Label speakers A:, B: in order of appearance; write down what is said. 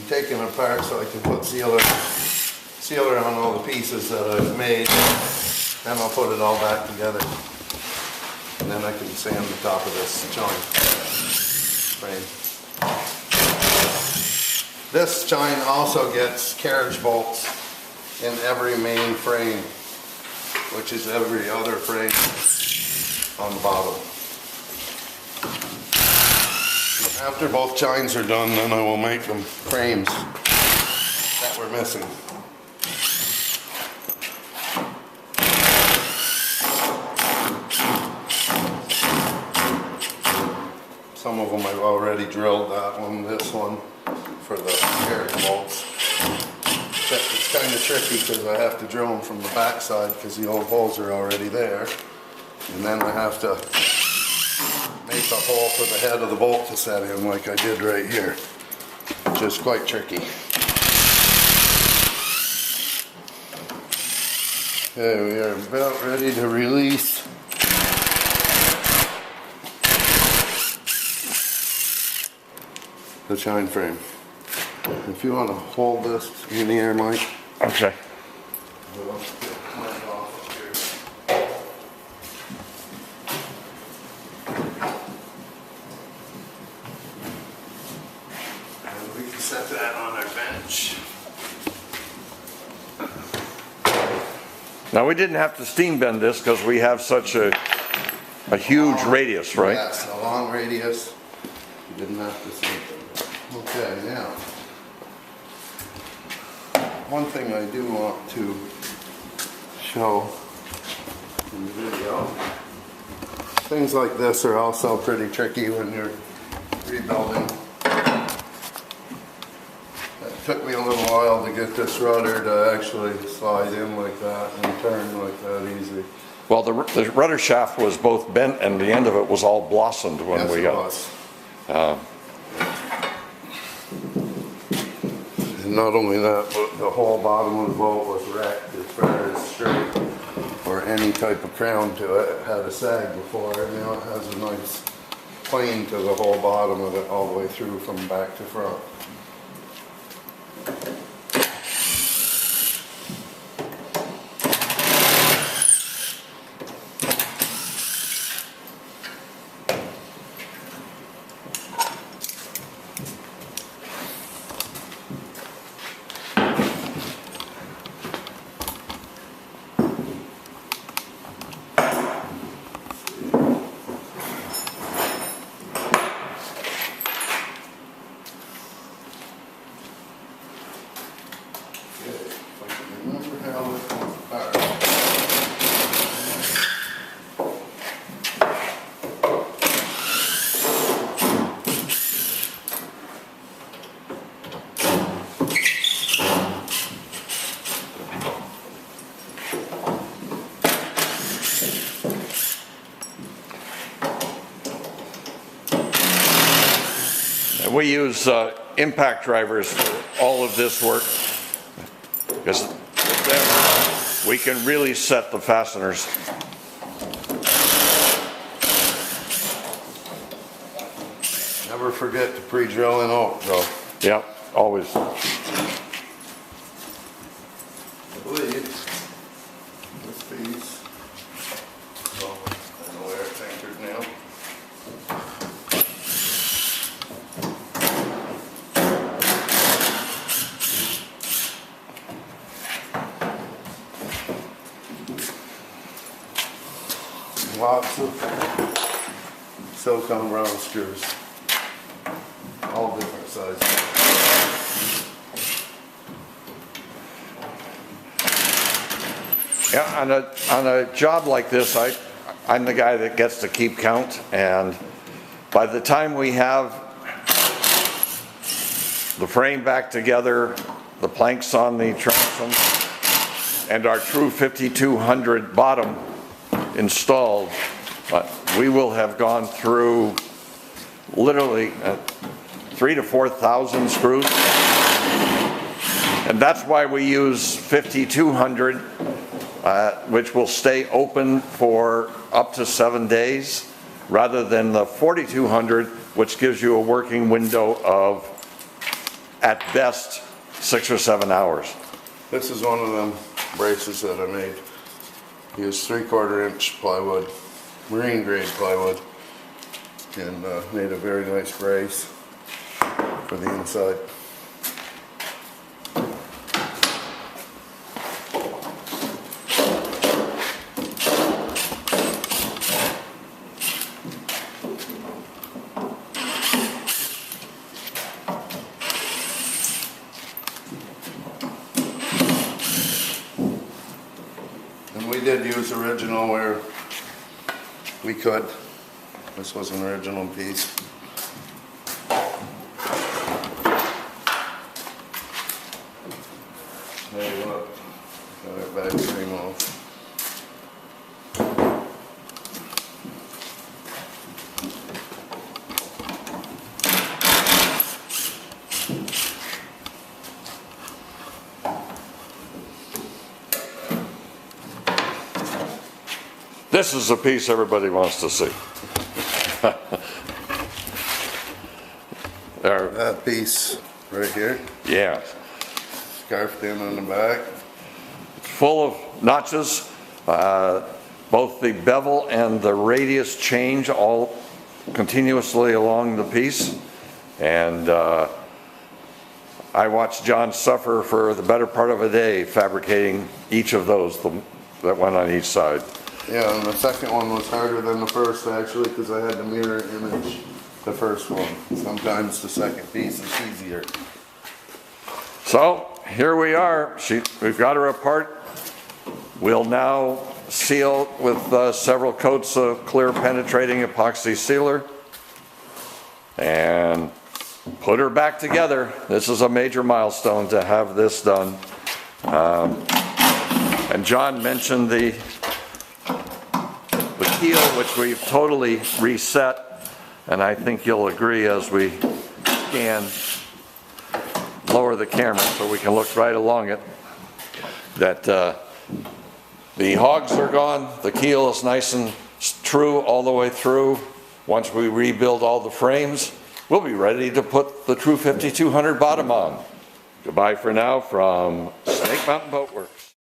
A: taking it apart so I can put sealer on all the pieces that I've made. Then I'll put it all back together. And then I can sand the top of this chine frame. This chine also gets carriage bolts in every main frame, which is every other frame on the bottom. After both chines are done, then I will make them frames that we're missing. Some of them I've already drilled, that one, this one, for the carriage bolts. It's kind of tricky because I have to drill them from the back side because the old holes are already there. And then I have to make a hole for the head of the bolt to set in like I did right here, which is quite tricky. Okay, we are about ready to release the chine frame. If you want to hold this in the air, Mike.
B: Okay.
A: And we can set that on our bench.
B: Now we didn't have to steam bend this because we have such a huge radius, right?
A: Yes, a long radius. You didn't have to steam bend it. Okay, now, one thing I do want to show in the video, things like this are also pretty tricky when you're rebuilding. It took me a little while to get this rudder to actually slide in like that and turn like that easy.
B: Well, the rudder shaft was both bent and the end of it was all blossomed when
A: Yes,
B: we
A: it
B: got
A: was. And not only that, but the whole bottom of the boat was wrecked as far as straight or any type of crown to it. It had a sag before, and now it has a nice plane to the whole bottom of it all the way through from back to front.
B: We use impact drivers for all of this work because then we can really set the fasteners.
A: Never forget to pre-drill in oak, though.
B: Yeah, always.
A: I believe this piece, well, I know where it's anchored now. Lots of silicone round screws, all different sizes.
B: Yeah, on a job like this, I'm the guy that gets to keep count, and by the time we have the frame back together, the planks on the transom, and our true 5200 bottom installed, we will have gone through literally 3,000 to 4,000 screws, and that's why we use 5200, which will stay open for up to 7 days, rather than the 4200, which gives you a working window of at best 6 or 7 hours.
A: This is one of them braces that I made. Used 3/4 inch plywood, marine grade plywood, and made a very nice brace for the inside. And we did use original where we could. This was an original piece. There you look. Got it back frame off.
B: This is the piece everybody wants to see. There.
A: That piece right here,
B: Yeah.
A: scarfed in on the back.
B: Full of notches. Both the bevel and the radius change all continuously along the piece. And I watched John suffer for the better part of a day fabricating each of those that went on each side.
A: Yeah, and the second one was harder than the first actually because I had to mirror image the first one. Sometimes the second piece is easier.
B: So here we are. We've got her apart. We'll now seal with several coats of clear penetrating epoxy sealer and put her back together. This is a major milestone to have this done. And John mentioned the keel, which we've totally reset, and I think you'll agree as we scan, lower the camera so we can look right along it, that the hogs are gone, the keel is nice and true all the way through. Once we rebuild all the frames, we'll be ready to put the true 5200 bottom on. Goodbye for now from Snake Mountain Boat Works.